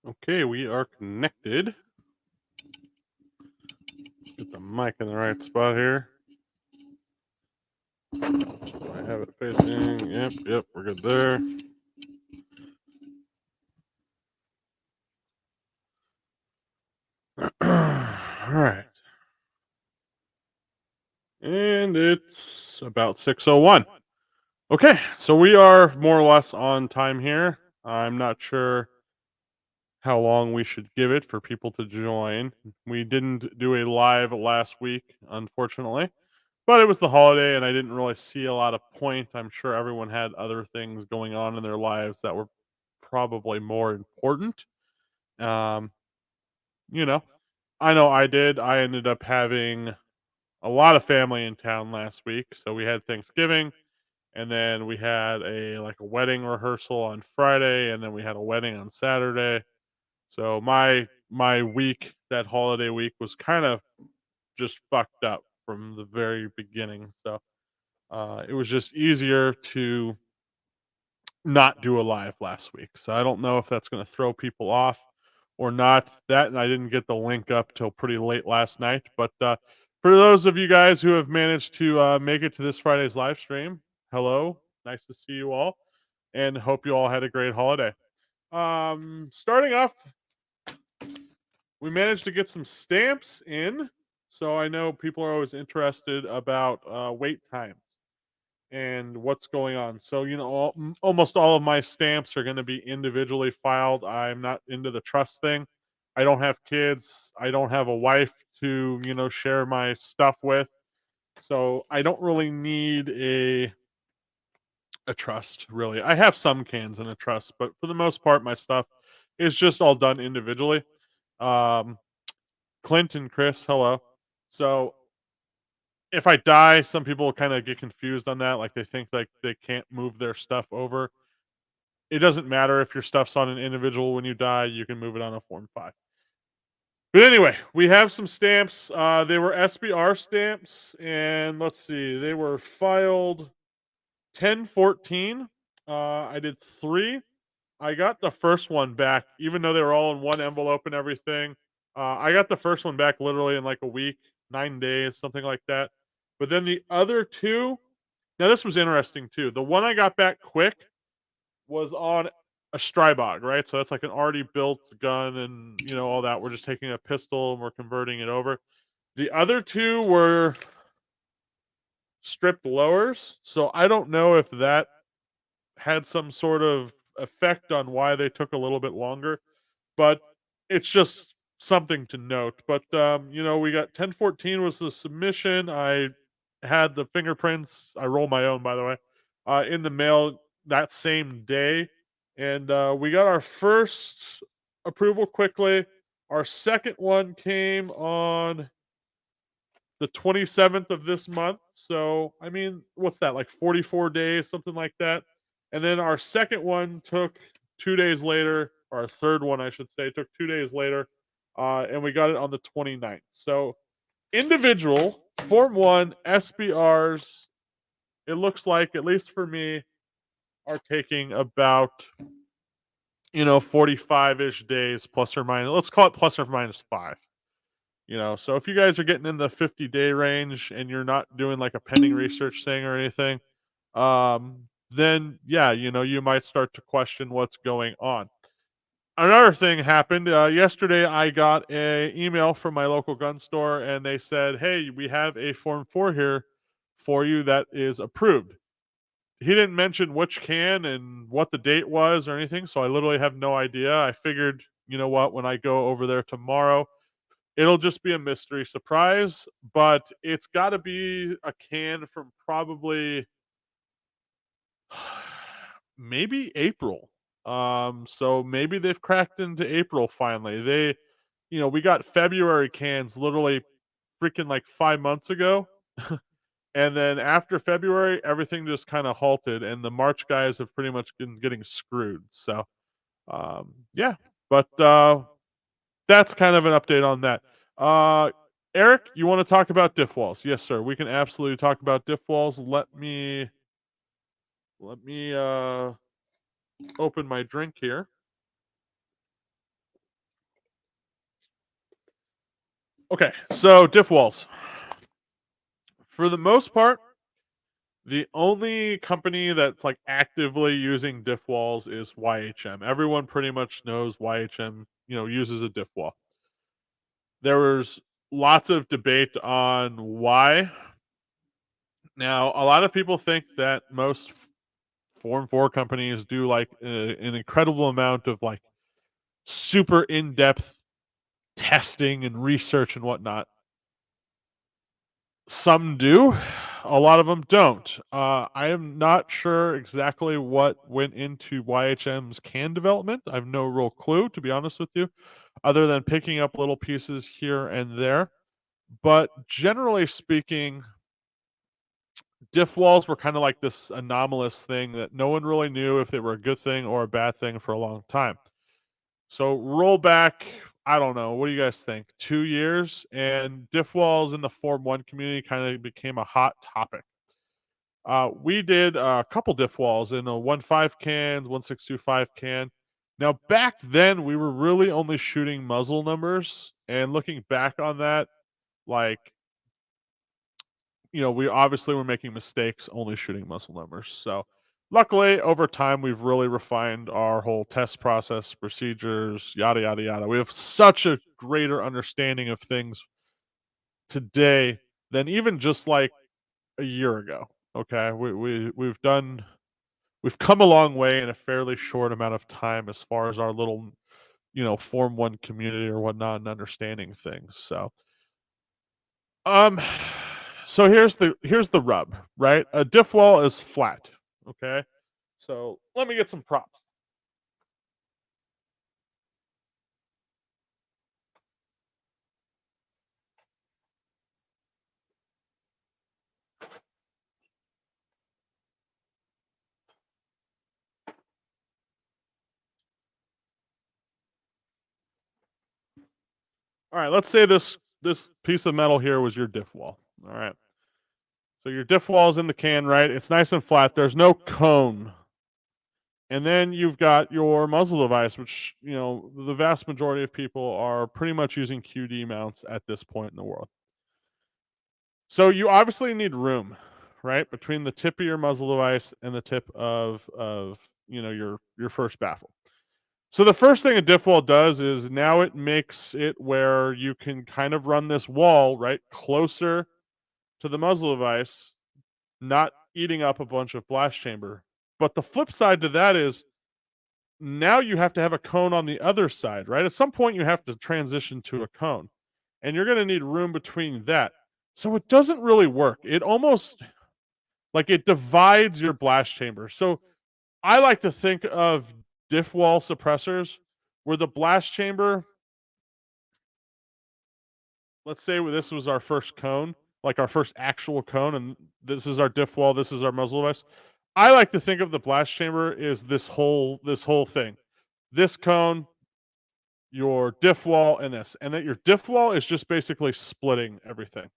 Okay, we are connected. Get the mic in the right spot here. I have it facing. Yep, we're good there. All right. And it's about 6:01. Okay, so we are more or less on time here. I'm not sure how long we should give it for people to join. We didn't do a live last week, unfortunately. But it was the holiday, and I didn't really see a lot of point. I'm sure everyone had other things going on in their lives that were probably more important. Um, you know, I know I did. I ended up having a lot of family in town last week, so we had Thanksgiving, and then we had a wedding rehearsal on Friday, and then we had a wedding on Saturday. So my week, that holiday week, was kind of just fucked up from the very beginning. So it was just easier to not do a live last week. So I don't know if that's going to throw people off or not. That and I didn't get the link up till pretty late last night. But for those of you guys who have managed to make it to this Friday's live stream, hello, nice to see you all, and hope you all had a great holiday. Starting off, we managed to get some stamps in. So I know people are always interested about wait times and what's going on. So, almost all of my stamps are going to be individually filed. I'm not into the trust thing. I don't have kids. I don't have a wife to, share my stuff with. So, I don't really need a trust, really. I have some cans in a trust, but for the most part my stuff is just all done individually. Um Clint and Chris, hello. So, if I die, some people kind of get confused on that. Like they think like they can't move their stuff over. It doesn't matter if your stuff's on an individual when you die, you can move it on a Form 5. But anyway, we have some stamps. They were SBR stamps, and let's see, they were filed 10/14. I did three. I got the first one back, even though they were all in one envelope and everything. I got the first one back literally in like a week, 9 days, something like that. But then the other two, now this was interesting too. The one I got back quick was on a Strybog, right? So that's like an already built gun and all that. We're just taking a pistol and we're converting it over. The other two were stripped lowers. So I don't know if that had some sort of effect on why they took a little bit longer, but it's just something to note. But we got 10/14 was the submission. I had the fingerprints. I roll my own, by the way, in the mail that same day, and we got our first approval quickly. Our second one came on the 27th of this month. So, I mean, what's that, like 44 days, something like that? And then our second one took 2 days later, or our third one, I should say, took 2 days later. And we got it on the 29th. So, individual Form 1 SBRs, it looks like, at least for me, are taking about 45 ish days plus or minus. Let's call it plus or minus 5. So if you guys are getting in the 50-day range and you're not doing like a pending research thing or anything, then yeah, you might start to question what's going on. Another thing happened yesterday. I got a email from my local gun store, and they said, "Hey, we have a Form 4 here for you that is approved." He didn't mention which can and what the date was or anything, so I literally have no idea. I figured, you know what, when I go over there tomorrow, it'll just be a mystery surprise, but it's gotta be a can from probably maybe April. So maybe they've cracked into April finally. We got February cans literally freaking like 5 months ago. And then after February, everything just kinda halted, and the March guys have pretty much been getting screwed. So, yeah, but, that's kind of an update on that. Uh, Eric, you wanna talk about diff walls? Yes, sir. We can absolutely talk about diff walls. Let me open my drink here. Okay, so diff walls. For the most part, the only company that's like actively using diff walls is YHM. Everyone pretty much knows YHM, uses a diff wall. There was lots of debate on why. Now, a lot of people think that most Form 4 companies do like an incredible amount of like super in depth testing and research and whatnot. Some do, a lot of them don't. I am not sure exactly what went into YHM's can development. I have no real clue, to be honest with you, other than picking up little pieces here and there. But generally speaking, diff walls were kind of like this anomalous thing that no one really knew if they were a good thing or a bad thing for a long time. So roll back, I don't know, what do you guys think? 2 years, and diff walls in the Form 1 community kind of became a hot topic. We did a couple diff walls in a 1.5 can, 1.625 can. Now, back then, we were really only shooting muzzle numbers. And looking back on that, like, we obviously were making mistakes only shooting muzzle numbers. So, luckily, over time, we've really refined our whole test process, procedures, yada, yada, yada. We have such a greater understanding of things today than even just like a year ago. Okay. We've come a long way in a fairly short amount of time as far as our little, Form 1 community or whatnot and understanding things. So, um, so here's the rub, right? A diff wall is flat. Okay. So let me get some props. All right. Let's say this piece of metal here was your diff wall. All right. So your diff wall is in the can, right? It's nice and flat. There's no cone. And then you've got your muzzle device, which, the vast majority of people are pretty much using QD mounts at this point in the world. So you obviously need room, right, between the tip of your muzzle device and the tip of your first baffle. So the first thing a diff wall does is now it makes it where you can kind of run this wall right closer to the muzzle device, not eating up a bunch of blast chamber. But the flip side to that is now you have to have a cone on the other side, right? At some point, you have to transition to a cone, and you're going to need room between that. So it doesn't really work. It almost like it divides your blast chamber. So I like to think of diff wall suppressors where the blast chamber, let's say this was our first cone, like our first actual cone, and this is our diff wall, this is our muzzle device. I like to think of the blast chamber as this whole thing. This cone, your diff wall, and this, and that your diff wall is just basically splitting everything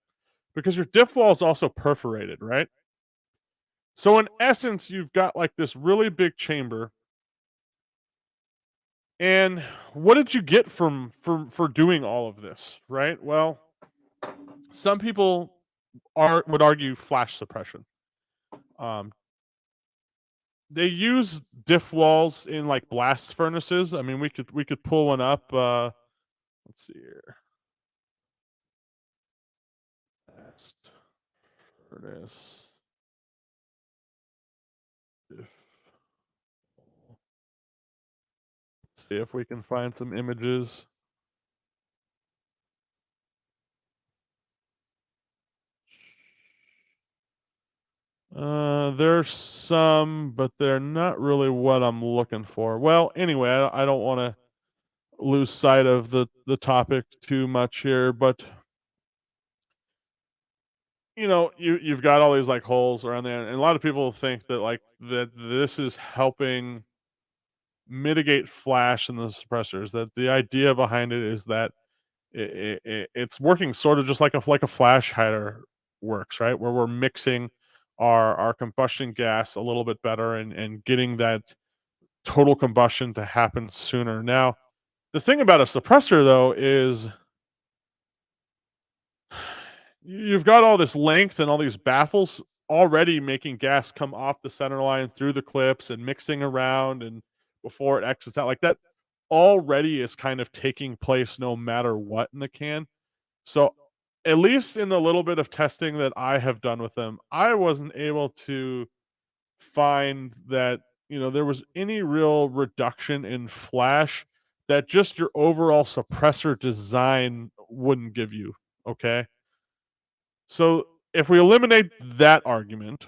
because your diff wall is also perforated, right? So in essence, you've got like this really big chamber. And what did you get for doing all of this, right? Well, some people would argue flash suppression. Um, they use diff walls in like blast furnaces. I mean, we could pull one up. Let's see here. Blast furnace. Diff. See if we can find some images. There's some, but they're not really what I'm looking for. Well, anyway, I don't want to lose sight of the topic too much here, but you've got all these like holes around there, and a lot of people think that like that this is helping mitigate flash in the suppressors. That the idea behind it is that it's working sort of just like a flash hider works, right? Where we're mixing our combustion gas a little bit better and getting that total combustion to happen sooner. Now, the thing about a suppressor though is you've got all this length and all these baffles already making gas come off the center line through the clips and mixing around and before it exits out like that already is kind of taking place no matter what in the can. So at least in the little bit of testing that I have done with them, I wasn't able to find that, there was any real reduction in flash that just your overall suppressor design wouldn't give you. Okay. So if we eliminate that argument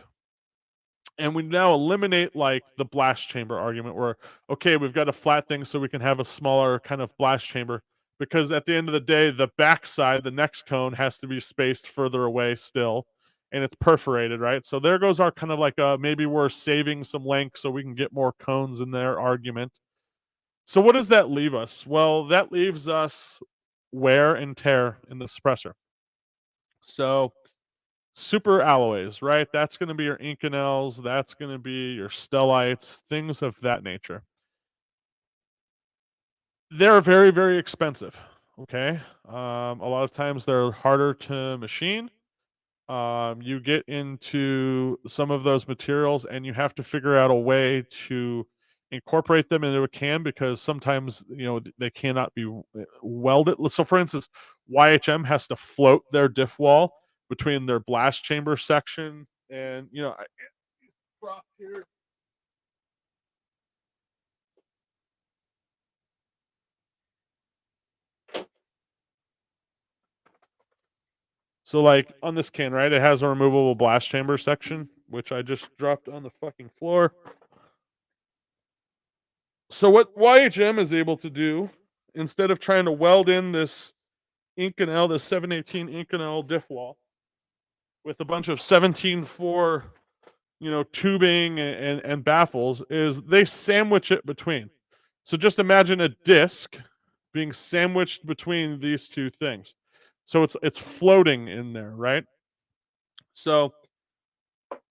and we now eliminate like the blast chamber argument where, okay, we've got a flat thing so we can have a smaller kind of blast chamber because at the end of the day, the backside, the next cone has to be spaced further away still and it's perforated, right? So there goes our kind of like maybe we're saving some length so we can get more cones in their argument. So what does that leave us? Well, that leaves us wear and tear in the suppressor. So super alloys, right? That's going to be your Inconels, that's going to be your Stellites, things of that nature. They're very, very expensive. Okay. A lot of times they're harder to machine. You get into some of those materials and you have to figure out a way to incorporate them into a can because sometimes they cannot be welded. So for instance, YHM has to float their diff wall between their blast chamber section and drop here. So like on this can, right, it has a removable blast chamber section, which I just dropped on the fucking floor. So what YHM is able to do, instead of trying to weld in this Inconel, this 718 Inconel diff wall with a bunch of 17.4, tubing and baffles, is they sandwich it between. So just imagine a disc being sandwiched between these two things. So it's floating in there, right? So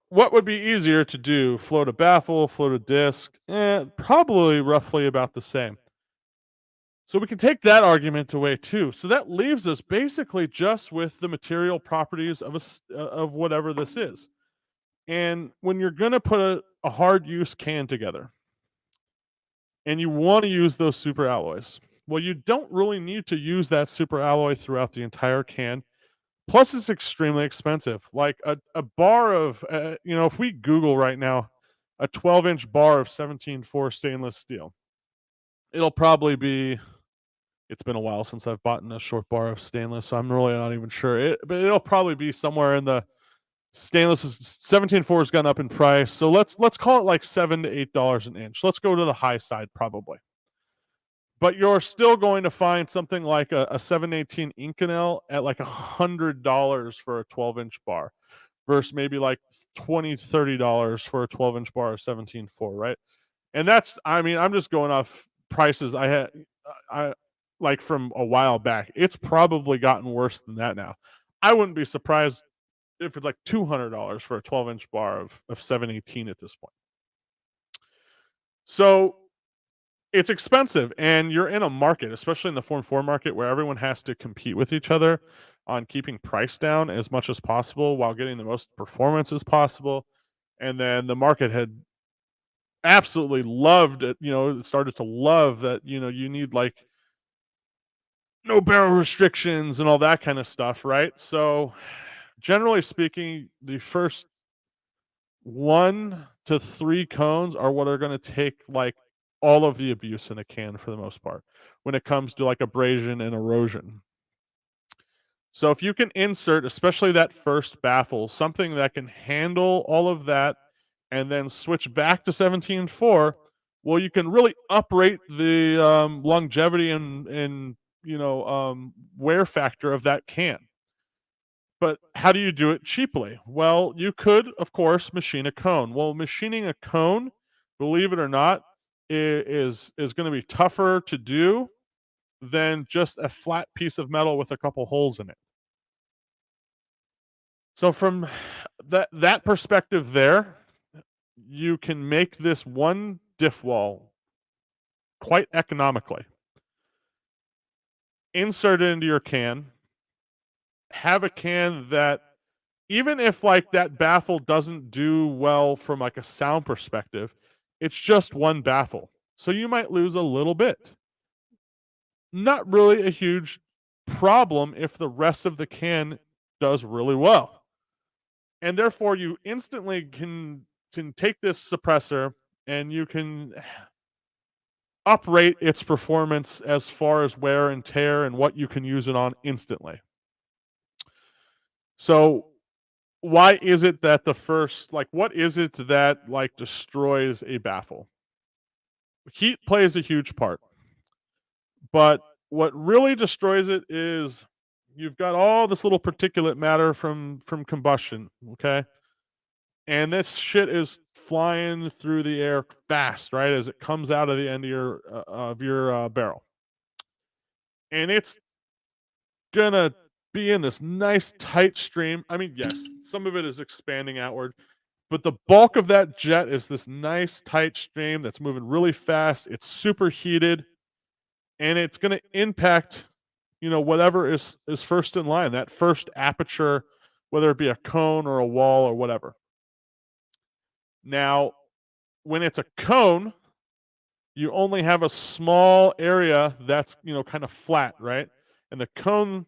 what would be easier to do? Float a baffle, float a disc? Probably roughly about the same. So we can take that argument away too. So that leaves us basically just with the material properties of whatever this is. And when you're going to put a hard use can together and you want to use those super alloys, well, you don't really need to use that super alloy throughout the entire can. Plus, it's extremely expensive. Like a bar of, if we Google right now, a 12-inch bar of 17.4 stainless steel, it'll probably be. It's been a while since I've bought a short bar of stainless, so I'm really not even sure. But it'll probably be somewhere in the stainless. 17.4 has gone up in price, so let's call it like $7 to $8 an inch. Let's go to the high side, probably. But you're still going to find something like a 718 Inconel at like $100 for a 12-inch bar versus maybe like $20 to $30 for a 12-inch bar of 17.4, right? And that's, I mean, I'm just going off prices I like from a while back. It's probably gotten worse than that now. I wouldn't be surprised if it's like $200 for a 12-inch bar of 718 at this point. So it's expensive and you're in a market, especially in the Form 4 market where everyone has to compete with each other on keeping price down as much as possible while getting the most performance as possible. And then the market had absolutely loved it, it started to love that, you need like no barrel restrictions and all that kind of stuff, right? So generally speaking, the first 1 to 3 cones are what are going to take like all of the abuse in a can for the most part when it comes to like abrasion and erosion. So if you can insert, especially that first baffle, something that can handle all of that and then switch back to 17.4, well, you can really uprate the longevity and wear factor of that can. But how do you do it cheaply? Well, you could, of course, machine a cone. Well, machining a cone, believe it or not, is going to be tougher to do than just a flat piece of metal with a couple holes in it. So from that perspective there, you can make this one diff wall quite economically. Insert it into your can, have a can that, even if like that baffle doesn't do well from like a sound perspective, it's just one baffle. So you might lose a little bit. Not really a huge problem if the rest of the can does really well. And therefore you instantly can take this suppressor and you can uprate its performance as far as wear and tear and what you can use it on instantly. So why is it that the first, like, what is it that like destroys a baffle? Heat plays a huge part, but what really destroys it is you've got all this little particulate matter from combustion, okay? And this shit is flying through the air fast, right, as it comes out of the end of your barrel, and it's gonna be in this nice tight stream. I mean, yes, some of it is expanding outward, but the bulk of that jet is this nice tight stream that's moving really fast. It's super heated, and it's going to impact, whatever is first in line, that first aperture, whether it be a cone or a wall or whatever. Now, when it's a cone, you only have a small area that's, kind of flat, right? And the cone,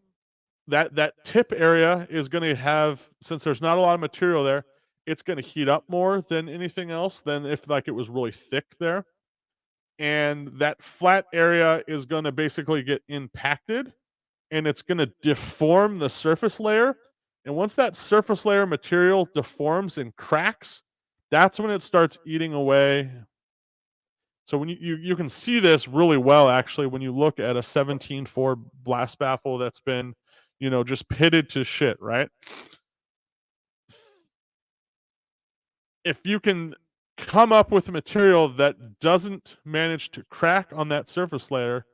that tip area is going to have, since there's not a lot of material there, it's going to heat up more than anything else than if like it was really thick there. And that flat area is going to basically get impacted, and it's going to deform the surface layer. And once that surface layer material deforms and cracks, that's when it starts eating away. So when you can see this really well actually when you look at a 17-4 blast baffle that's been, just pitted to shit, right? If you can come up with a material that doesn't manage to crack on that surface layer,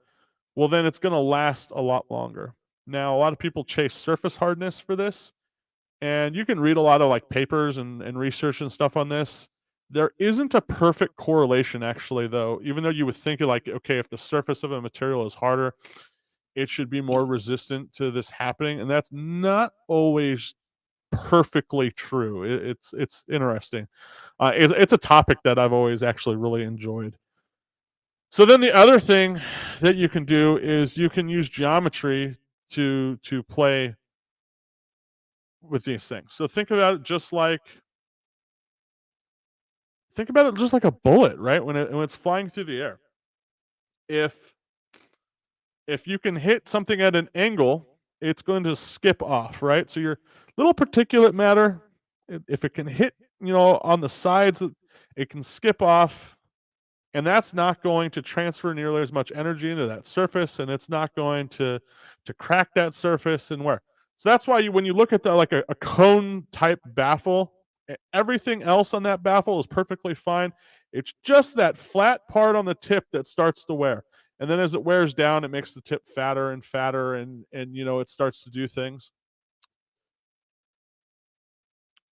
well, then it's going to last a lot longer. Now, a lot of people chase surface hardness for this, and you can read a lot of like papers and research and stuff on this. There isn't a perfect correlation, actually, though, even though you would think like, okay, if the surface of a material is harder, it should be more resistant to this happening. And that's not always perfectly true. It's interesting. It's a topic that I've always actually really enjoyed. So then the other thing that you can do is you can use geometry to play with these things. So think about it just like a bullet, right? When it's flying through the air. If if you can hit something at an angle, it's going to skip off, right? So your little particulate matter, if it can hit, on the sides, it can skip off, and that's not going to transfer nearly as much energy into that surface, and it's not going to crack that surface and wear. So that's why when you look at the like a cone type baffle, everything else on that baffle is perfectly fine. It's just that flat part on the tip that starts to wear. And then as it wears down, it makes the tip fatter and fatter, and it starts to do things.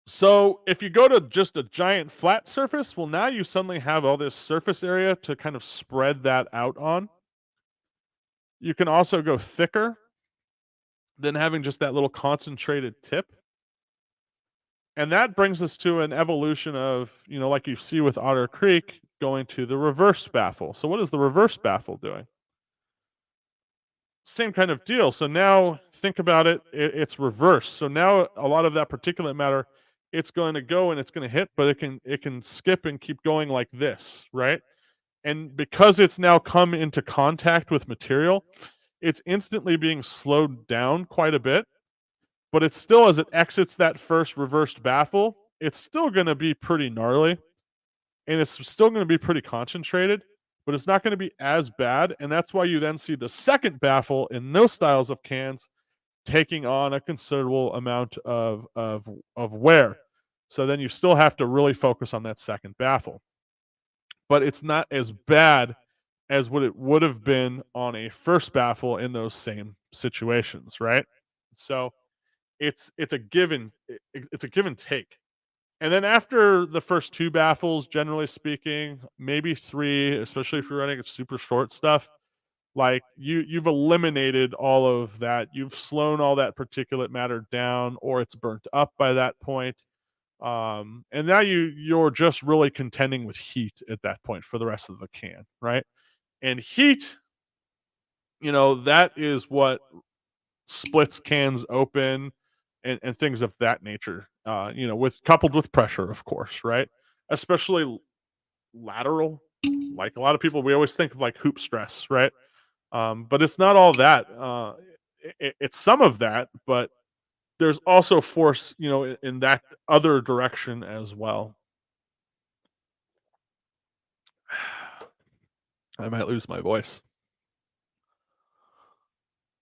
So if you go to just a giant flat surface, well, now you suddenly have all this surface area to kind of spread that out on. You can also go thicker than having just that little concentrated tip. And that brings us to an evolution of, like you see with Otter Creek, going to the reverse baffle. So what is the reverse baffle doing? Same kind of deal. So now think about it, it's reverse. So now a lot of that particulate matter, it's going to go and it's going to hit, but it can skip and keep going like this, right? And because it's now come into contact with material, it's instantly being slowed down quite a bit. But it's still, as it exits that first reversed baffle, it's still going to be pretty gnarly, and it's still going to be pretty concentrated, but it's not going to be as bad. And that's why you then see the second baffle in those styles of cans taking on a considerable amount of wear. So then you still have to really focus on that second baffle. But it's not as bad as what it would have been on a first baffle in those same situations, right? So it's a it's a give and take. And then after the first two baffles, generally speaking, maybe three, especially if you're running super short stuff, Like you've eliminated all of that. You've slowed all that particulate matter down, or it's burnt up by that point. And now you're just really contending with heat at that point for the rest of the can, right? And heat, that is what splits cans open and things of that nature. With coupled with pressure, of course, right? Especially lateral. Like a lot of people, we always think of like hoop stress, right? But it's not all that. It's some of that, but there's also force, in that other direction as well. I might lose my voice.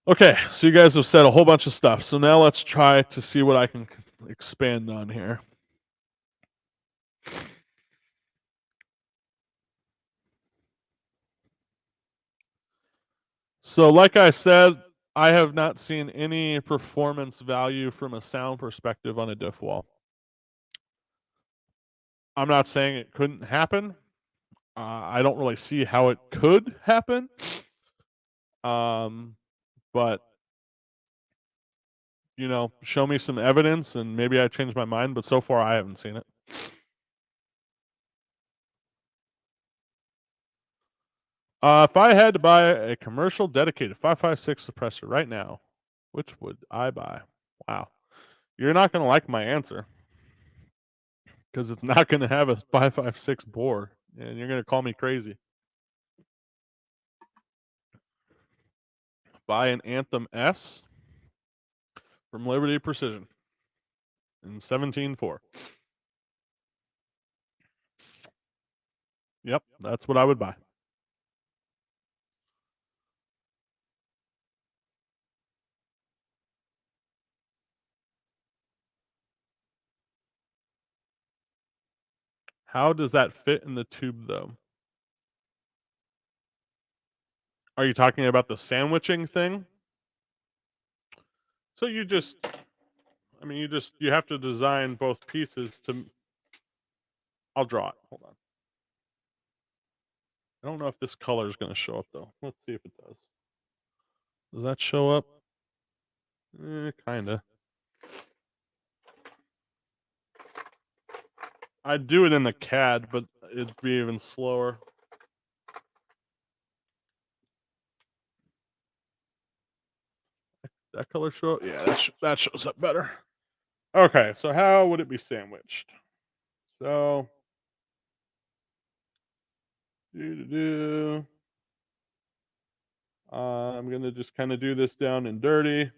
Okay, so you guys have said a whole bunch of stuff. So now let's try to see what I can expand on here. So, like I said, I have not seen any performance value from a sound perspective on a diff wall. I'm not saying it couldn't happen. I don't really see how it could happen. But show me some evidence and maybe I change my mind. But so far, I haven't seen it. If I had to buy a commercial dedicated 556 suppressor right now, which would I buy? Wow. You're not going to like my answer because it's not going to have a 556 bore, and you're going to call me crazy. Buy an Anthem S from Liberty Precision in 17.4. Yep, that's what I would buy. How does that fit in the tube, though? Are you talking about the sandwiching thing? So you have to design both pieces to. I'll draw it. Hold on. I don't know if this color is going to show up though. Let's see if it does. Does that show up? Kinda. I'd do it in the CAD, but it'd be even slower. That color show up? Yeah, that shows up better. Okay, so how would it be sandwiched? So, I'm gonna just kind of do this down and dirty.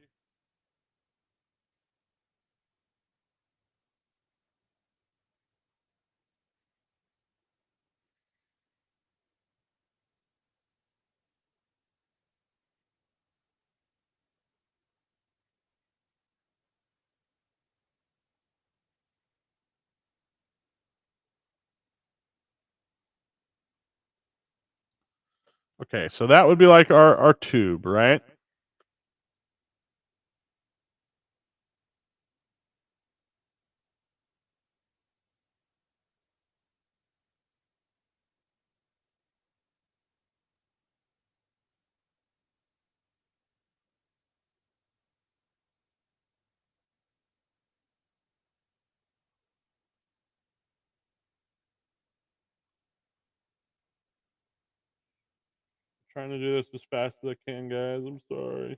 Okay, so that would be like our tube, right? Trying to do this as fast as I can, guys. I'm sorry.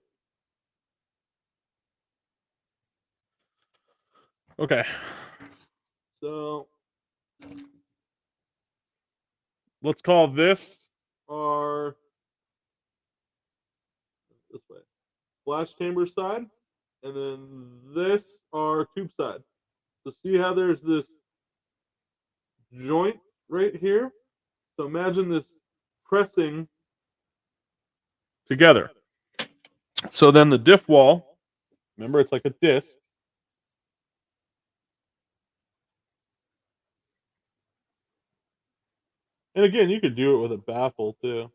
Okay. So let's call this our this way flash chamber side, and then this our tube side. So see how there's this joint right here? So imagine this pressing together. So then the diff wall, remember it's like a disc. And again, you could do it with a baffle too.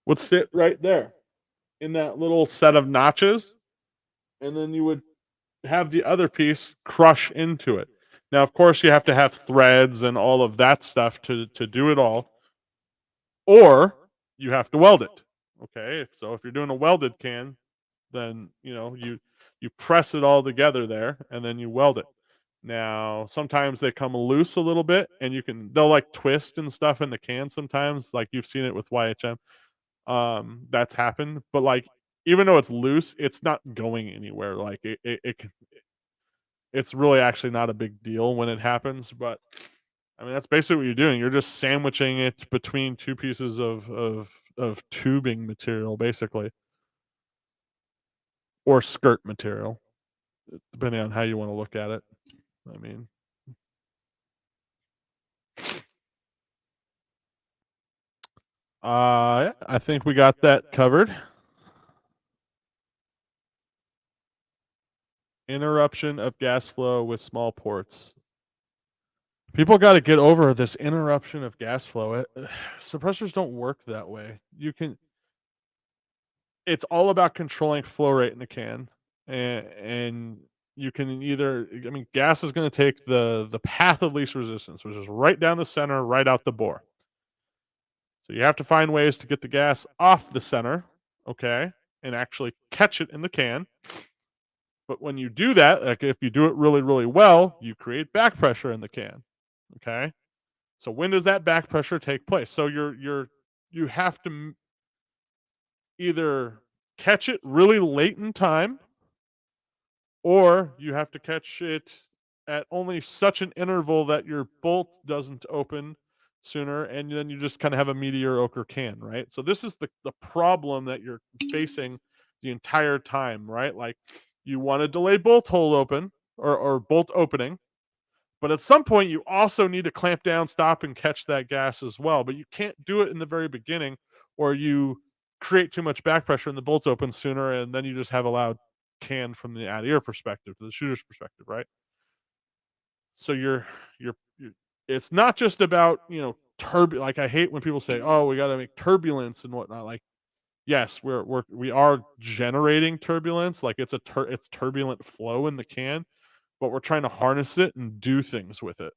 Would sit right there in that little set of notches, and then you would have the other piece crush into it. Now, of course, you have to have threads and all of that stuff to do it all, or you have to weld it. Okay, so if you're doing a welded can, then you press it all together there, and then you weld it. Now, sometimes they come loose a little bit, and they'll like twist and stuff in the can sometimes, like you've seen it with YHM. That's happened, but like even though it's loose, it's not going anywhere. Like it's really actually not a big deal when it happens, but I mean that's basically what you're doing. You're just sandwiching it between two pieces of tubing material, basically, or skirt material, depending on how you want to look at it. I mean, yeah, I think we got that covered. Interruption of gas flow with small ports. People got to get over this interruption of gas flow. Suppressors don't work that way. It's all about controlling flow rate in the can, and you can either. I mean, gas is going to take the path of least resistance, which is right down the center, right out the bore. So you have to find ways to get the gas off the center, okay, and actually catch it in the can. But when you do that, like if you do it really, really well, you create back pressure in the can. Okay. So when does that back pressure take place? So you have to either catch it really late in time, or you have to catch it at only such an interval that your bolt doesn't open sooner, and then you just kind of have a mediocre can, right? So this is the problem that you're facing the entire time, right? Like you want to delay bolt hole open or bolt opening, but at some point you also need to clamp down, stop, and catch that gas as well. But you can't do it in the very beginning, or you create too much back pressure and the bolts open sooner, and then you just have a loud can from the out ear perspective to the shooter's perspective, right? So you're it's not just about like I hate when people say, "Oh, we got to make turbulence and whatnot." Like, yes, we are generating turbulence, like it's turbulent flow in the can, but we're trying to harness it and do things with it.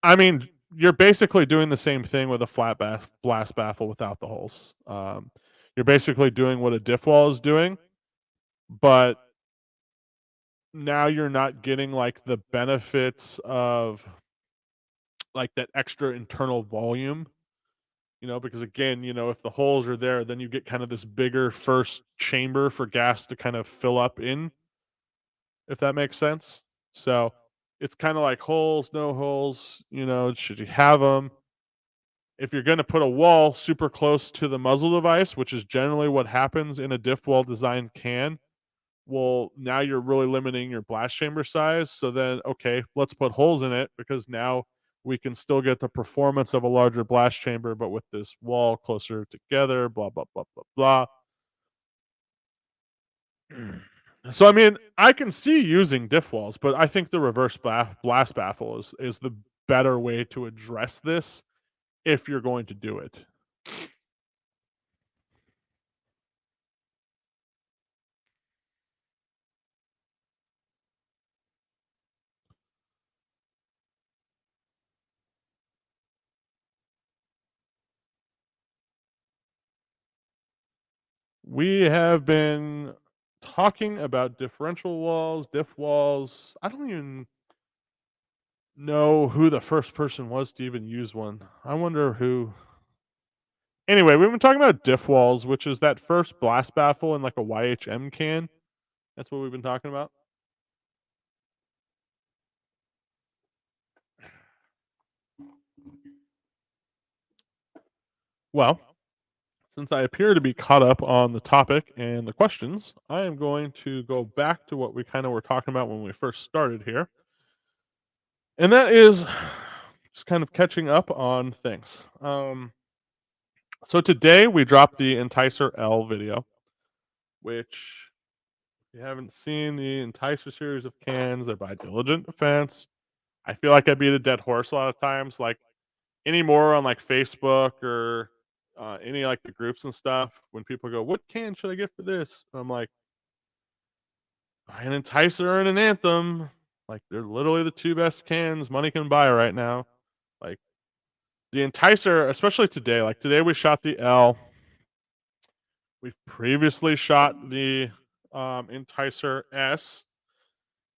I mean, you're basically doing the same thing with a blast baffle without the holes. You're basically doing what a diff wall is doing, but now you're not getting like the benefits of like that extra internal volume, because again, if the holes are there, then you get kind of this bigger first chamber for gas to kind of fill up in, if that makes sense. So it's kind of like holes, no holes, should you have them? If you're going to put a wall super close to the muzzle device, which is generally what happens in a diff wall designed can, well, now you're really limiting your blast chamber size. So then, okay, let's put holes in it because now we can still get the performance of a larger blast chamber, but with this wall closer together, blah, blah, blah, blah, blah. So, I mean, I can see using diff walls, but I think the reverse blast baffle is the better way to address this if you're going to do it. We have been talking about differential walls, diff walls. I don't even know who the first person was to even use one. I wonder who. Anyway, we've been talking about diff walls, which is that first blast baffle in like a YHM can. That's what we've been talking about. Well, since I appear to be caught up on the topic and the questions, I am going to go back to what we kind of were talking about when we first started here. And that is just kind of catching up on things. So today we dropped the Enticer L video, which if you haven't seen the Enticer series of cans, they're by Diligent Defense. I feel like I beat a dead horse a lot of times. Like anymore on like Facebook or any like the groups and stuff, when people go, "What can should I get for this?" I'm like, An Enticer and an Anthem, like they're literally the two best cans money can buy right now. Like the Enticer, especially today. Like today we shot the L. We've previously shot the Enticer S,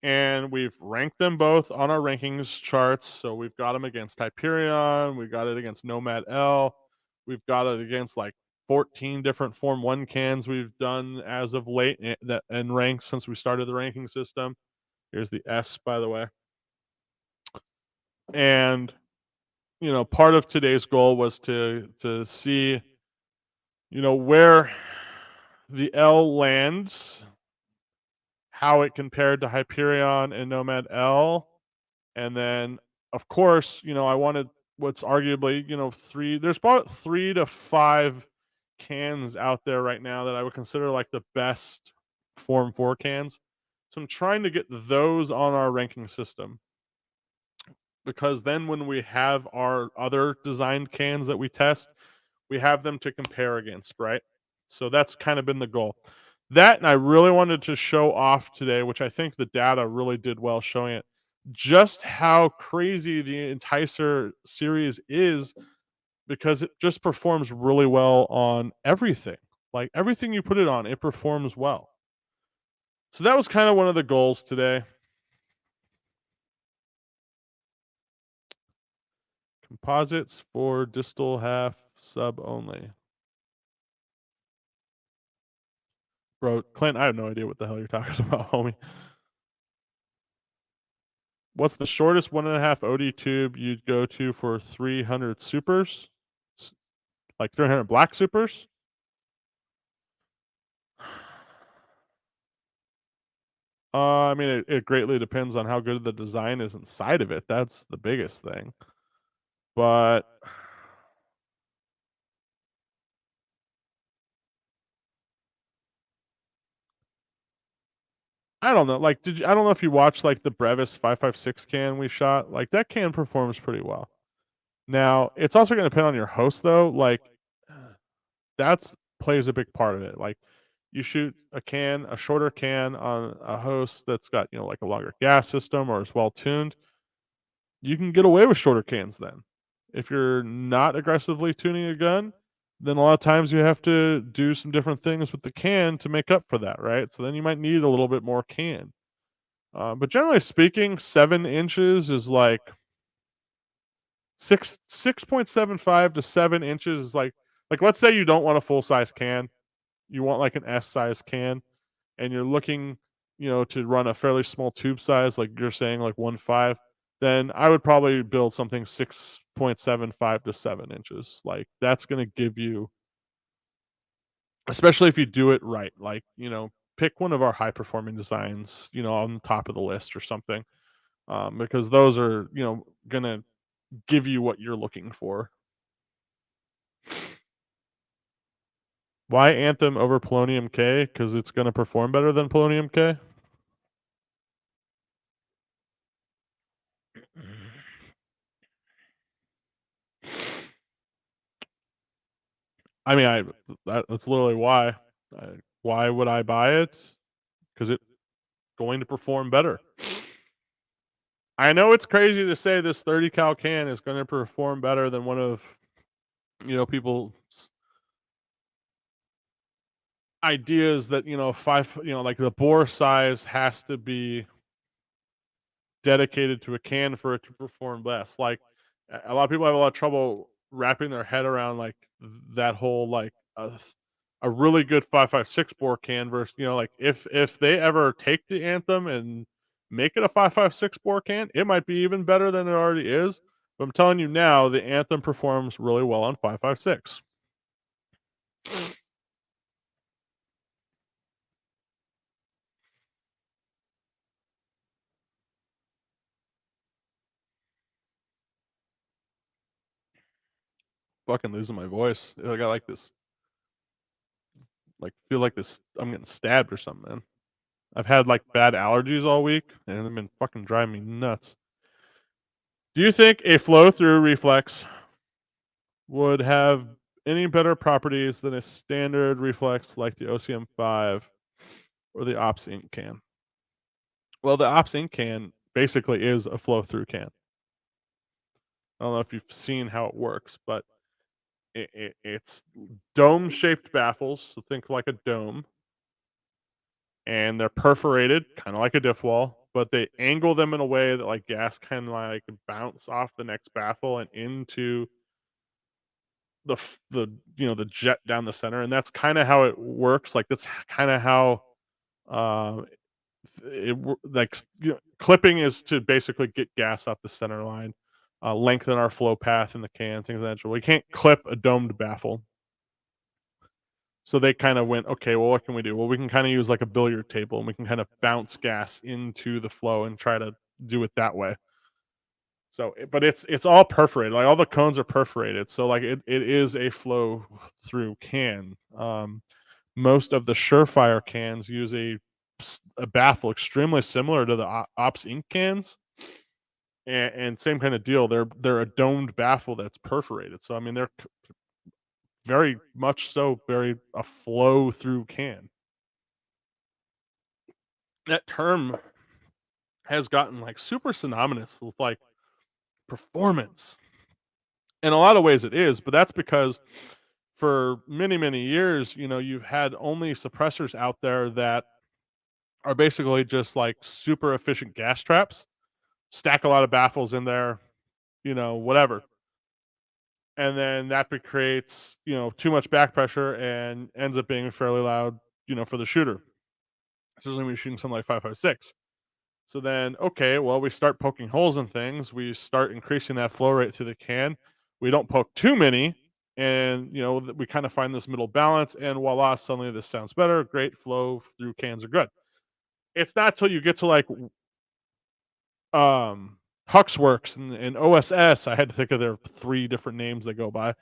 and we've ranked them both on our rankings charts. So we've got them against Hyperion, we've got it against Nomad L, we've got it against like 14 different Form 1 cans we've done as of late and ranked since we started the ranking system. Here's the S, by the way. And part of today's goal was to see, where the L lands, how it compared to Hyperion and Nomad L, and then of course, I wanted what's arguably, three. There's about 3 to 5 cans out there right now that I would consider like the best Form 4 cans. So I'm trying to get those on our ranking system because then when we have our other designed cans that we test, we have them to compare against, right? So that's kind of been the goal. That, and I really wanted to show off today, which I think the data really did well showing it, just how crazy the Enticer series is because it just performs really well on everything. Like everything you put it on, it performs well. So that was kind of one of the goals today. Composites for distal half sub only. Bro, Clint, I have no idea what the hell you're talking about, homie. What's the shortest 1.5 OD tube you'd go to for 300 supers? Like 300 black supers? I mean, it greatly depends on how good the design is inside of it. That's the biggest thing. But I don't know. Like, I don't know if you watched like the Brevis 556 can we shot. Like that can performs pretty well. Now, it's also going to depend on your host though. Like, that's plays a big part of it. Like, you shoot a shorter can on a host that's got like a longer gas system or is well tuned. You can get away with shorter cans then. If you're not aggressively tuning a gun, then a lot of times you have to do some different things with the can to make up for that, right? So then you might need a little bit more can. But generally speaking, 7 inches is like 6.75 to 7 inches is like let's say you don't want a full size can, you want like an S size can, and you're looking, to run a fairly small tube size, like you're saying, like 1.5, then I would probably build something 6.75 to 7 inches. Like that's gonna give you, especially if you do it right, like pick one of our high performing designs, on the top of the list or something, because those are gonna give you what you're looking for. Why Anthem over Polonium K? Because it's gonna perform better than Polonium K. I mean, that's literally why. Why would I buy it? Because it's going to perform better. I know it's crazy to say this 30 cal can is going to perform better than one of people's ideas that five, like the bore size has to be dedicated to a can for it to perform best. Like a lot of people have a lot of trouble wrapping their head around like that whole like a really good 5.56 bore can versus like if they ever take the Anthem and make it a 5.56 bore can, it might be even better than it already is. But I'm telling you now, the Anthem performs really well on 5.56. Fucking losing my voice. I got like this, like feel like this. I'm getting stabbed or something, man. I've had like bad allergies all week, and they've been fucking driving me nuts. Do you think a flow through reflex would have any better properties than a standard reflex like the OCM5 or the Ops Inc. can? Well, the Ops Inc. can basically is a flow through can. I don't know if you've seen how it works, but it's dome shaped baffles. So think like a dome, and they're perforated, kind of like a diff wall, but they angle them in a way that like gas can like bounce off the next baffle and into the the jet down the center, and that's kind of how it works. Like that's kind of how uh, like clipping is to basically get gas off the center line, lengthen our flow path in the can, things of that nature. We can't clip a domed baffle. So they kind of went, okay, well, what can we do? Well, we can kind of use like a billiard table and we can kind of bounce gas into the flow and try to do it that way. So, but it's all perforated. Like all the cones are perforated. So like it is a flow through can. Most of the Surefire cans use a baffle extremely similar to the Ops Inc. cans, and same kind of deal. They're a domed baffle that's perforated. So I mean, they're very much so very a flow through can. That term has gotten like super synonymous with like performance. In a lot of ways, it is, but that's because for many years, you've had only suppressors out there that are basically just like super efficient gas traps, stack a lot of baffles in there, whatever. And then that creates, too much back pressure and ends up being fairly loud, for the shooter, especially when you're shooting something like 5.56. So then, okay, well, we start poking holes in things. We start increasing that flow rate through the can. We don't poke too many, and we kind of find this middle balance. And voila, suddenly this sounds better. Great flow through cans are good. It's not till you get to like um Huxworks and OSS. I had to think of their three different names they go by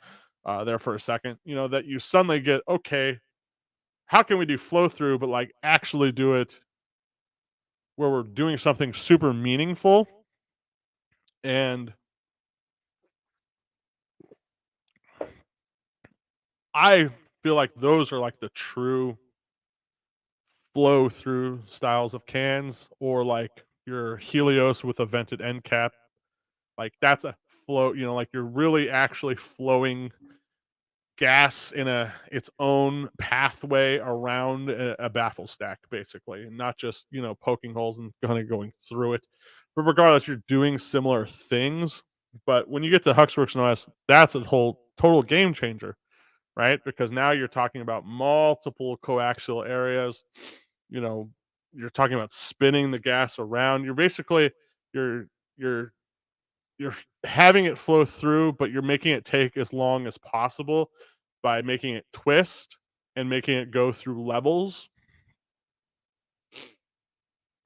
there for a second. That you suddenly get okay. How can we do flow through, but like actually do it where we're doing something super meaningful and I feel like those are like the true flow through styles of cans, or like your Helios with a vented end cap. Like that's a flow, like you're really actually flowing gas in its own pathway around a baffle stack, basically, and not just poking holes and kind of going through it. But regardless, you're doing similar things. But when you get to Huxworks and OS, that's a whole total game changer, right? Because now you're talking about multiple coaxial areas. You know, you're talking about spinning the gas around. You're you're you're having it flow through, but you're making it take as long as possible by making it twist and making it go through levels.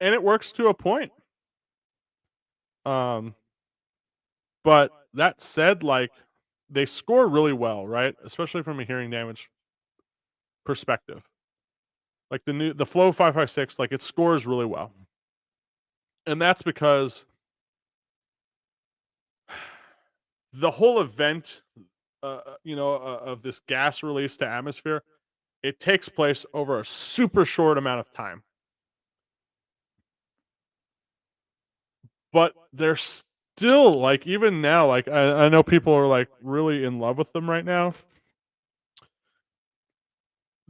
And it works to a point. Um, but that said, like they score really well, right? Especially from a hearing damage perspective. Like the Flow 556, like it scores really well. And that's because the whole event, of this gas release to atmosphere, it takes place over a super short amount of time. But they're still like even now, like I know people are like really in love with them right now.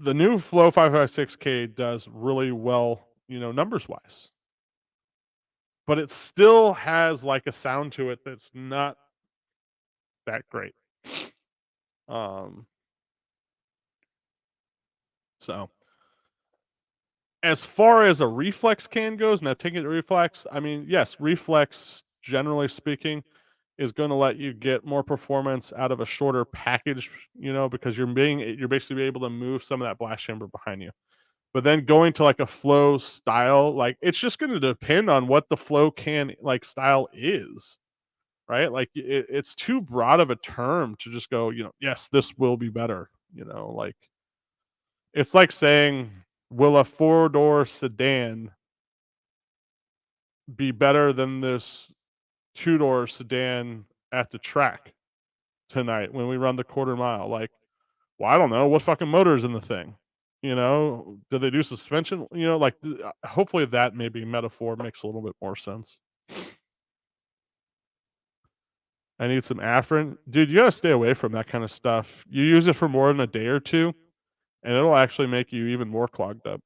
The new Flow 556K does really well, numbers wise. But it still has like a sound to it that's not that great. Um so as far as a reflex can goes, now taking it reflex, I mean, yes, reflex generally speaking is going to let you get more performance out of a shorter package, because you're basically able to move some of that blast chamber behind you. But then going to like a flow style, like it's just going to depend on what the flow can like style is, right? Like it's too broad of a term to just go, yes, this will be better, like it's like saying, will a four-door sedan be better than this two-door sedan at the track tonight when we run the quarter mile? Like, well, I don't know. What fucking motor is in the thing? Did they do suspension? Like, hopefully that maybe metaphor makes a little bit more sense. I need some Afrin. Dude, you gotta stay away from that kind of stuff. You use it for more than a day or 2, and it'll actually make you even more clogged up.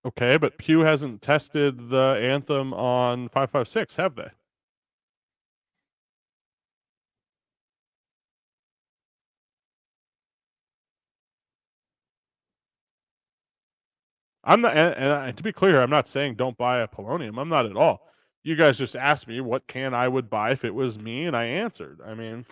Okay, but Pew hasn't tested the Anthem on 556, have they? I'm not, and to be clear, I'm not saying don't buy a polonium. I'm not at all. You guys just asked me what can I would buy if it was me, and I answered. I mean,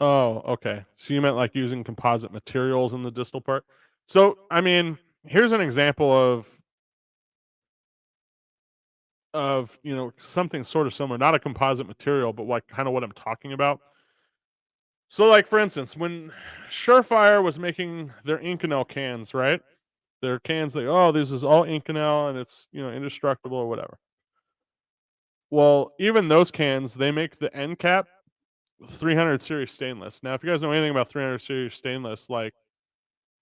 oh, okay. So you meant like using composite materials in the distal part. So, I mean, here's an example of something sort of similar, not a composite material, but like kind of what I'm talking about. So, like for instance, when Surefire was making their Inconel cans, right? Their cans, this is all Inconel and it's indestructible or whatever. Well, even those cans, they make the end cap 300 series stainless. Now, if you guys know anything about 300 series stainless, like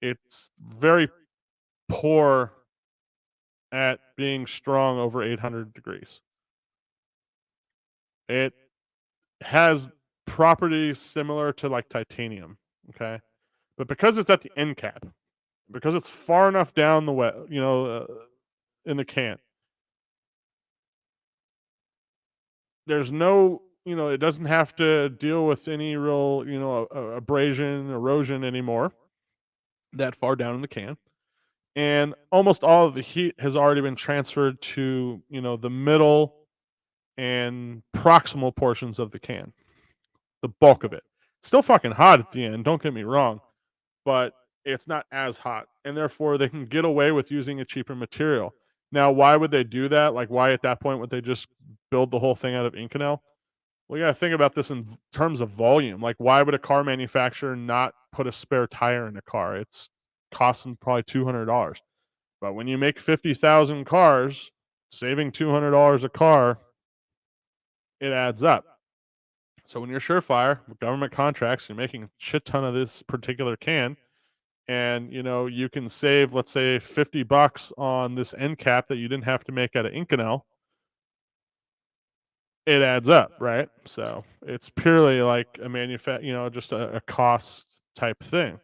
it's very poor at being strong over 800 degrees. It has properties similar to like titanium, okay? But because it's at the end cap, because it's far enough down the wet, in the can, there's no, it doesn't have to deal with any real, abrasion, erosion anymore that far down in the can. And almost all of the heat has already been transferred to, the middle and proximal portions of the can, the bulk of it. Still fucking hot at the end, don't get me wrong, but it's not as hot, and therefore they can get away with using a cheaper material. Now, why would they do that? Like, why at that point would they just build the whole thing out of Inconel? Well, you gotta think about this in terms of volume. Like, why would a car manufacturer not put a spare tire in a car? It's costing probably $200. But when you make 50,000 cars, saving $200 a car, it adds up. So when you're Surefire with government contracts, you're making a shit ton of this particular can, and you can save, let's say, $50 on this end cap that you didn't have to make out of Inconel. It adds up, right? So it's purely like a just a cost type thing.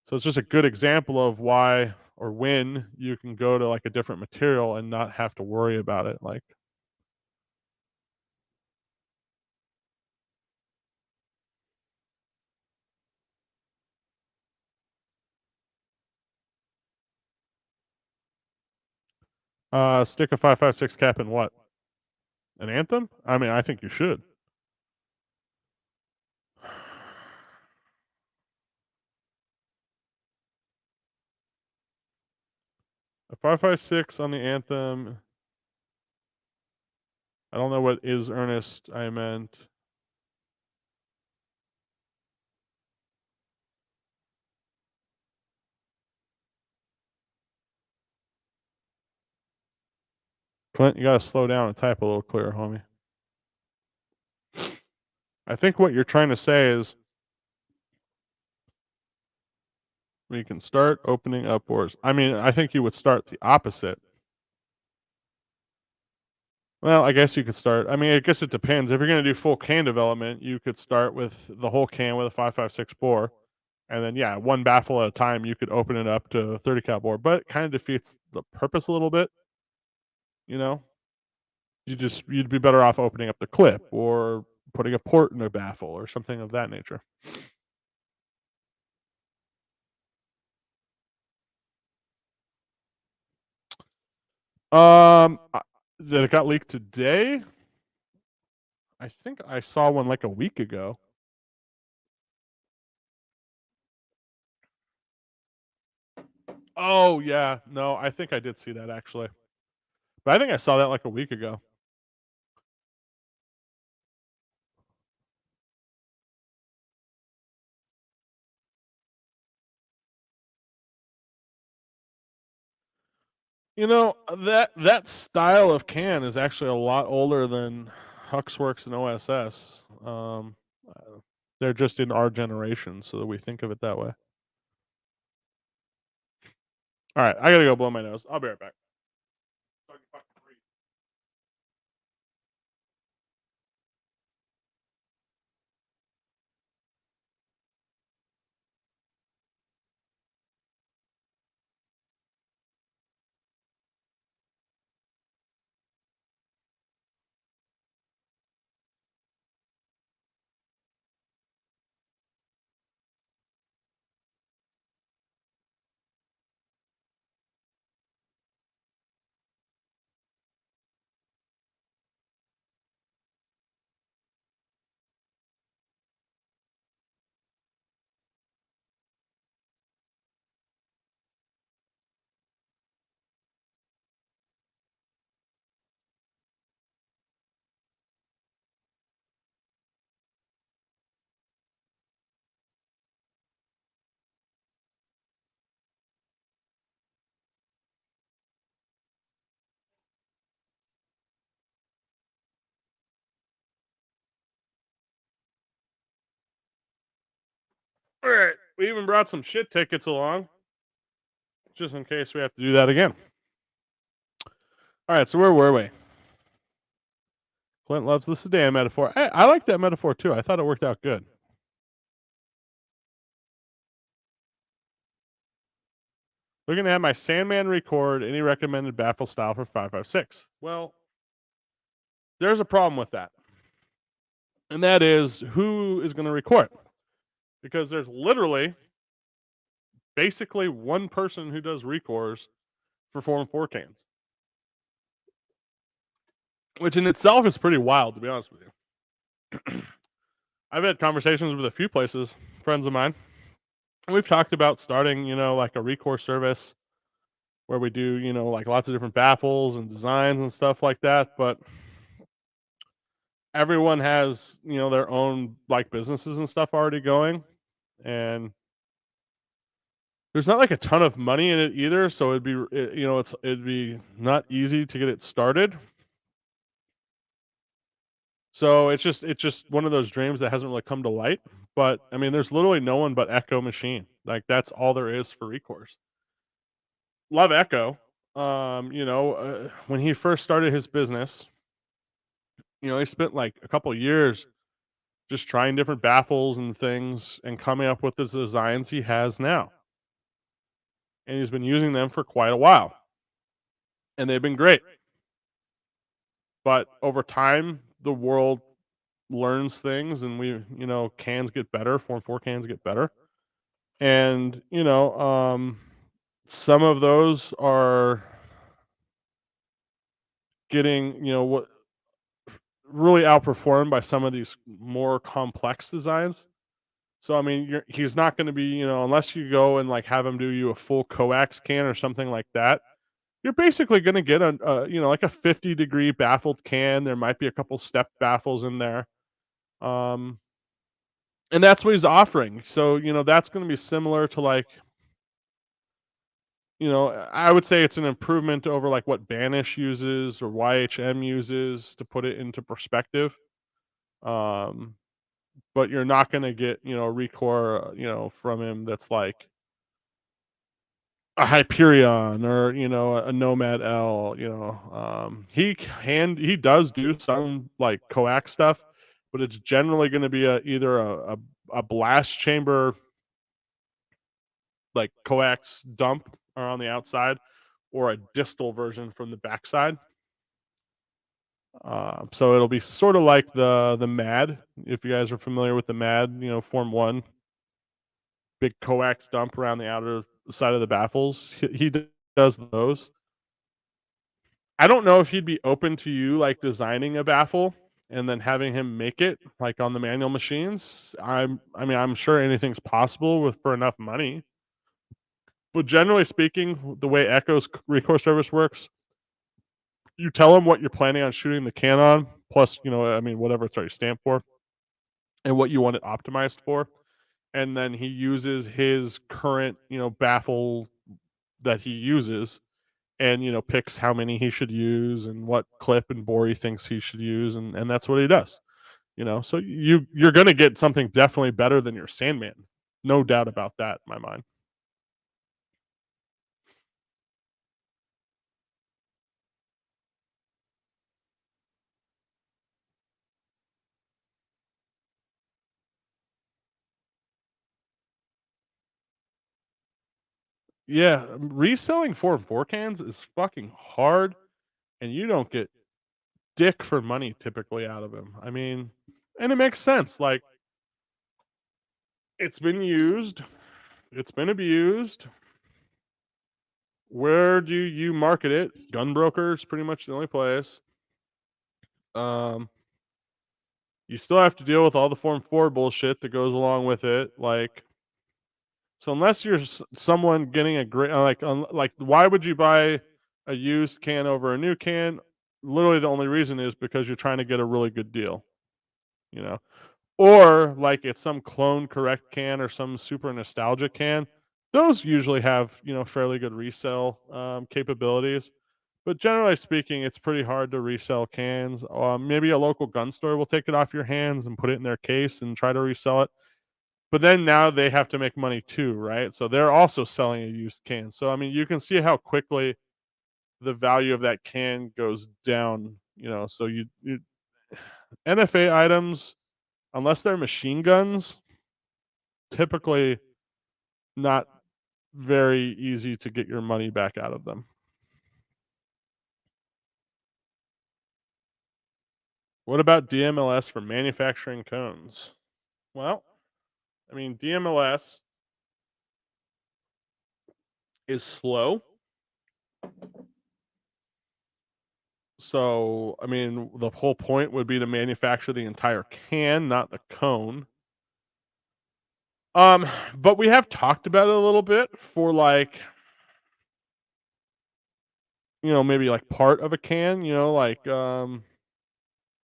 So it's just a good example of why or when you can go to like a different material and not have to worry about it. Like, stick a 556 cap in what? An Anthem? I mean, I think you should. A 556 on the Anthem. I don't know what is earnest I meant. Clint, you gotta slow down and type a little clearer, homie. I think what you're trying to say is we can start opening up doors. I mean, I think you would start the opposite. Well, I guess you could start. I mean, I guess it depends. If you're going to do full can development, you could start with the whole can with a 556 bore. And then, yeah, one baffle at a time, you could open it up to a 30 cal bore, but it kind of defeats the purpose a little bit. You know, you'd be better off opening up the clip or putting a port in a baffle or something of that nature. That it got leaked today. I think I saw one like a week ago. Oh yeah, no, I think I did see that actually, but I think I saw that like a week ago. That style of can is actually a lot older than Huxworks and OSS. Uh, they're just in our generation, so that we think of it that way. All right, I gotta go blow my nose. I'll be right back. All right, we even brought some shit tickets along, just in case we have to do that again. All right, so where were we? Clint loves the sedan metaphor. I like that metaphor too. I thought it worked out good. Looking to have my Sandman record any recommended baffle style for 556. Well, there's a problem with that. And that is who is going to record. Because there's literally basically one person who does recores for Form 4 cans. Which in itself is pretty wild, to be honest with you. I've had conversations with a few places, friends of mine. And we've talked about starting, like a recore service where we do, like lots of different baffles and designs and stuff like that. But everyone has, their own like businesses and stuff already going. And there's not like a ton of money in it either. So it'd be not easy to get it started. So it's just one of those dreams that hasn't really come to light. But I mean, there's literally no one but Echo Machine. Like that's all there is for recourse. Love Echo. When he first started his business, he spent like a couple years just trying different baffles and things and coming up with the designs he has now. And he's been using them for quite a while. And they've been great. But over time, the world learns things and cans get better, Form 4 cans get better. And, some of those are getting, what really outperformed by some of these more complex designs. So I mean, he's not going to be, unless you go and like have him do you a full coax can or something like that. You're basically going to get like a 50-degree baffled can. There might be a couple step baffles in there, um, and that's what he's offering. So that's going to be similar to like, I would say it's an improvement over like what Banish uses or YHM uses to put it into perspective. Um, but you're not going to get a Recore from him that's like a Hyperion or a Nomad L. He does do some like coax stuff, but it's generally going to be either a blast chamber like coax dump around the outside or a distal version from the backside. So it'll be sort of like the Mad, if you guys are familiar with the Mad, Form 1, big coax dump around the outer side of the baffles. He does those. I don't know if he'd be open to you like designing a baffle and then having him make it like on the manual machines. I'm sure anything's possible with for enough money. But generally speaking, the way Echo's recourse service works, you tell him what you're planning on shooting the can on, plus, whatever it's already stamped for, and what you want it optimized for. And then he uses his current, baffle that he uses and picks how many he should use and what clip and bore he thinks he should use, and that's what he does. So you're going to get something definitely better than your Sandman, no doubt about that in my mind. Yeah, reselling 4 and 4 cans is fucking hard, and you don't get dick for money typically out of them. I mean, and it makes sense. Like, it's been used, it's been abused. Where do you market it? Gunbroker is pretty much the only place. Um, you still have to deal with all the Form 4 bullshit that goes along with it. Like, so unless you're someone getting a great, like, why would you buy a used can over a new can? Literally, the only reason is because you're trying to get a really good deal, you know? Or like it's some clone correct can or some super nostalgic can. Those usually have, fairly good resale capabilities. But generally speaking, it's pretty hard to resell cans. Maybe a local gun store will take it off your hands and put it in their case and try to resell it. But then now they have to make money too, right? So they're also selling a used can. So I mean, you can see how quickly the value of that can goes down. So you NFA items, unless they're machine guns, typically not very easy to get your money back out of them. What about DMLS for manufacturing cones? Well, I mean, DMLS is slow. So, I mean, the whole point would be to manufacture the entire can, not the cone. Um, but we have talked about it a little bit for like, maybe like part of a can, like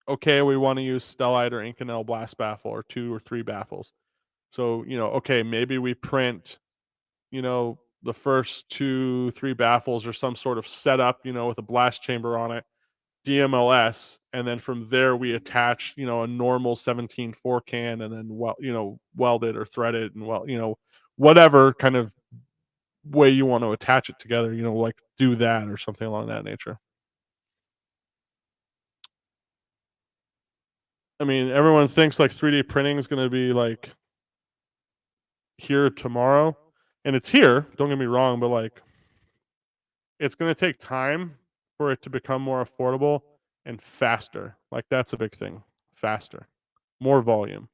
okay, we want to use Stellite or Inconel blast baffle or 2 or 3 baffles. So, okay, maybe we print, the first 2, 3 baffles or some sort of setup, with a blast chamber on it, DMLS, and then from there we attach, a normal 17-4 can and then weld it or thread it and whatever kind of way you want to attach it together, like do that or something along that nature. I mean, everyone thinks like 3D printing is going to be like here tomorrow, and it's here. Don't get me wrong, but like it's going to take time for it to become more affordable and faster. Like that's a big thing. Faster, more volume.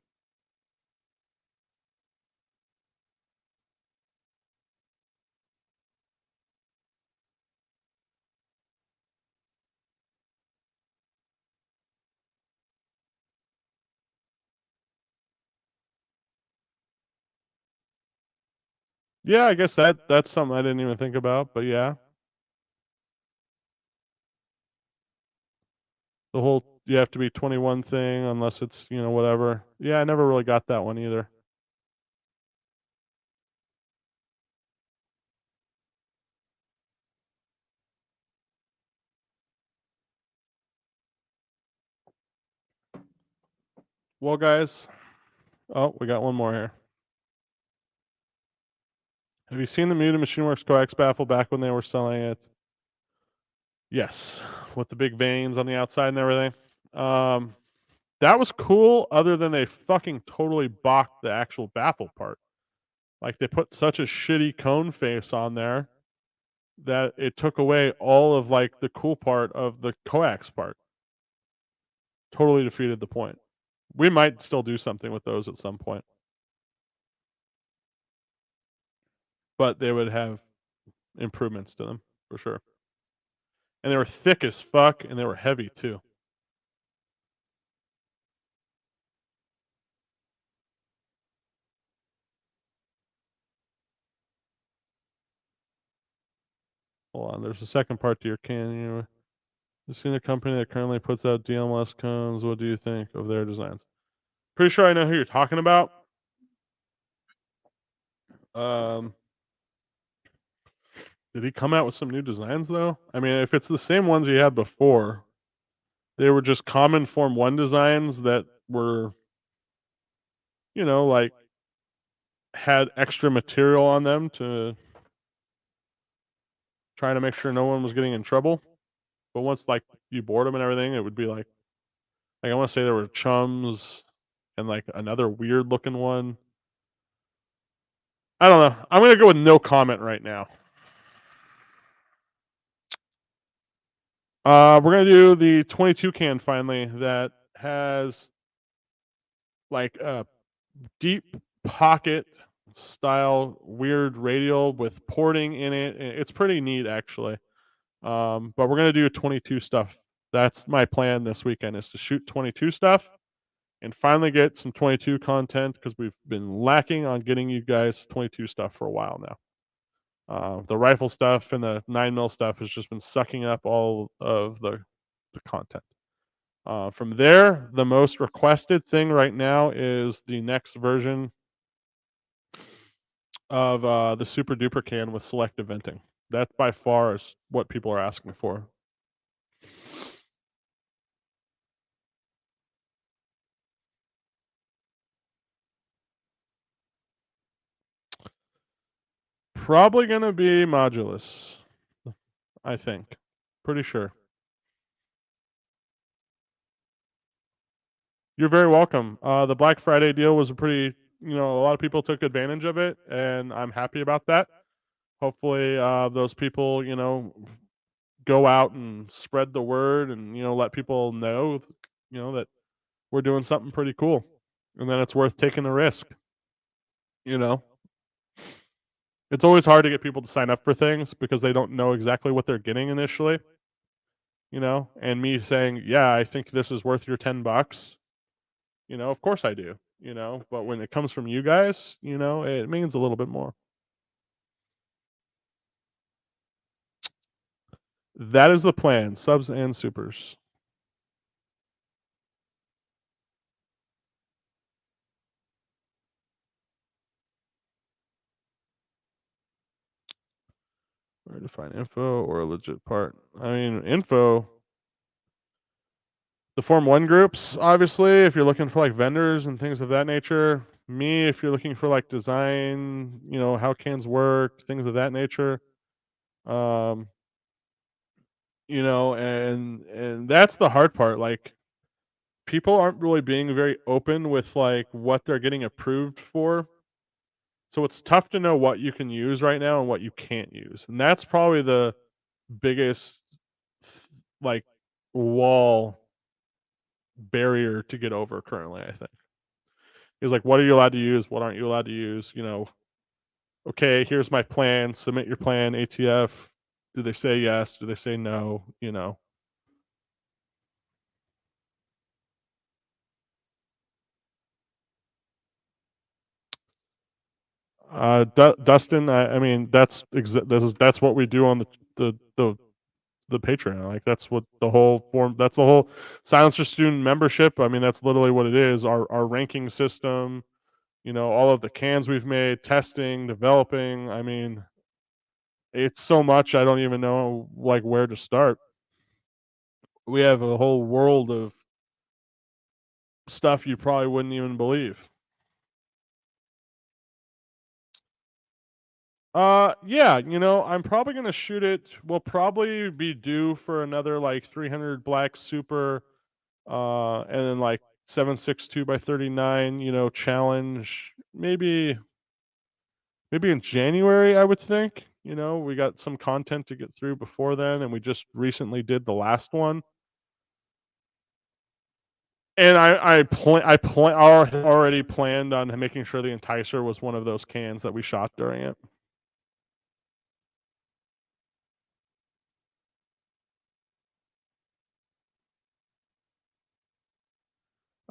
Yeah, I guess that's something I didn't even think about, but yeah, the whole you have to be 21 thing unless it's whatever. Yeah, I never really got that one either. Well, guys, oh, we got one more here. Have you seen the Muted Machine Works coax baffle back when they were selling it? Yes, with the big veins on the outside and everything. Um, that was cool. Other than they fucking totally balked the actual baffle part. Like they put such a shitty cone face on there that it took away all of like the cool part of the coax part. Totally defeated the point. We might still do something with those at some point, but they would have improvements to them for sure. And they were thick as fuck and they were heavy too. Hold on, there's a second part to your can. You seen a company that currently puts out DMLS cones. What do you think of their designs? Pretty sure I know who you're talking about. Um, Did he come out with some new designs though? I mean, if it's the same ones he had before, they were just common Form 1 designs that were, like had extra material on them to try to make sure no one was getting in trouble. But once like you board them and everything, it would be like I want to say there were chums and like another weird looking one. I don't know. I'm gonna go with no comment right now. We're gonna do the 22 can finally that has like a deep pocket style weird radial with porting in it. It's pretty neat actually. But we're gonna do 22 stuff. That's my plan this weekend is to shoot 22 stuff and finally get some 22 content because we've been lacking on getting you guys 22 stuff for a while now. The rifle stuff and the 9mm stuff has just been sucking up all of the content. From there, the most requested thing right now is the next version of the Super Duper can with selective venting. That by far is what people are asking for. Probably gonna be Modulus, I think. Pretty sure. You're very welcome. The Black Friday deal was a pretty, a lot of people took advantage of it, and I'm happy about that. Hopefully, those people, go out and spread the word and, let people know, that we're doing something pretty cool and then it's worth taking the risk, you know? It's always hard to get people to sign up for things because they don't know exactly what they're getting initially, And me saying, "Yeah, I think this is worth your $10." Of course I do, But when it comes from you guys, it means a little bit more. That is the plan, subs and supers. Where to find info or a legit part? I mean, info. The Form 1 groups, obviously, if you're looking for like vendors and things of that nature. Me, if you're looking for like design, how cans work, things of that nature. Um, and that's the hard part. Like people aren't really being very open with like what they're getting approved for. So it's tough to know what you can use right now and what you can't use. And that's probably the biggest like wall barrier to get over currently, I think. Is like, what are you allowed to use? What aren't you allowed to use? Okay, here's my plan. Submit your plan, ATF. Do they say yes? Do they say no? Dustin. I mean, that's what we do on the Patreon. Like that's what the whole form. That's the whole Silencer student membership. I mean, that's literally what it is. Our ranking system. All of the cans we've made, testing, developing. I mean, it's so much I don't even know like where to start. We have a whole world of stuff you probably wouldn't even believe. Yeah, I'm probably gonna shoot it. We'll probably be due for another like 300 black super, and then like 762 by 39, challenge. Maybe in January, I would think. We got some content to get through before then, and we just recently did the last one. And I already planned on making sure the Enticer was one of those cans that we shot during it.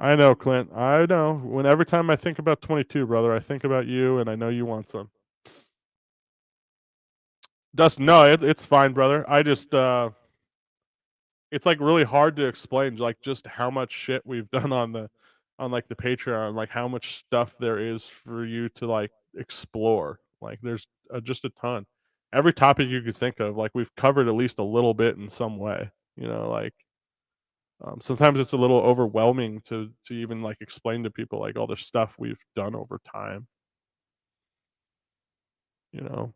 I know, Clint. I know. When every time I think about 22, brother, I think about you, and I know you want some. Dustin, no, it's fine, brother. I just, it's like really hard to explain, like just how much shit we've done on like the Patreon, like how much stuff there is for you to like explore. Like there's just a ton. every topic you could think of, like, we've covered at least a little bit in some way, like, sometimes it's a little overwhelming to even, like, explain to people, like, all the stuff we've done over time, you know?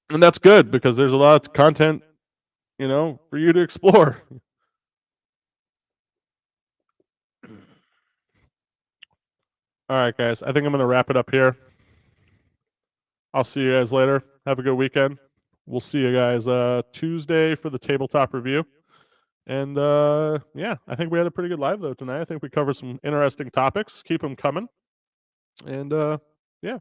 And that's good because there's a lot of content, for you to explore. Alright, guys, I think I'm gonna wrap it up here. I'll see you guys later. Have a good weekend. We'll see you guys, Tuesday for the tabletop review. And, yeah, I think we had a pretty good live, though, tonight. I think we covered some interesting topics. Keep them coming. And, yeah.